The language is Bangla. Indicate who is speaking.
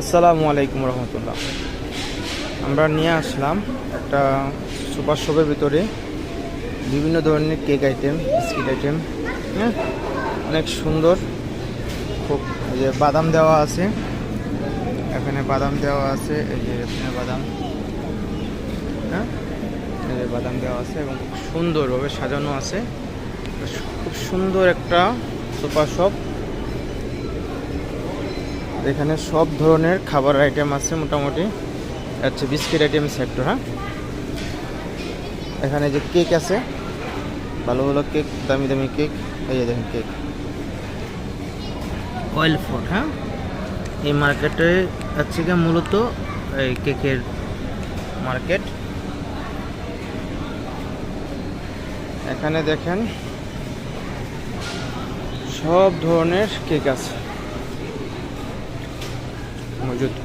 Speaker 1: আসসালামু আলাইকুম রহমতুল্লাহ। আমরা নিয়ে আসলাম একটা সুপার শপের ভিতরে বিভিন্ন ধরনের কেক আইটেম, বিস্কিট আইটেম। হ্যাঁ, অনেক সুন্দর। খুব এই যে বাদাম দেওয়া আছে, এখানে বাদাম দেওয়া আছে, এই যে এখানে বাদাম। হ্যাঁ, এই যে বাদাম দেওয়া আছে এবং খুব সুন্দরভাবে সাজানো আছে। খুব সুন্দর একটা সুপার শপ। এখানে সব ধরনের খাবার আইটেম আছে মোটামুটি। আচ্ছা, বিস্কিট আইটেম সেক্টর। হ্যাঁ, এখানে যে কেক আছে, ভালো ভালো কেক, দামি দামি কেক। এই যে দেখেন কেক, অয়েল ফুড। হ্যাঁ, এই মার্কেটে হচ্ছে গিয়ে মূলত এই কেকের মার্কেট। এখানে দেখেন সব ধরনের কেক আছে মজুদ।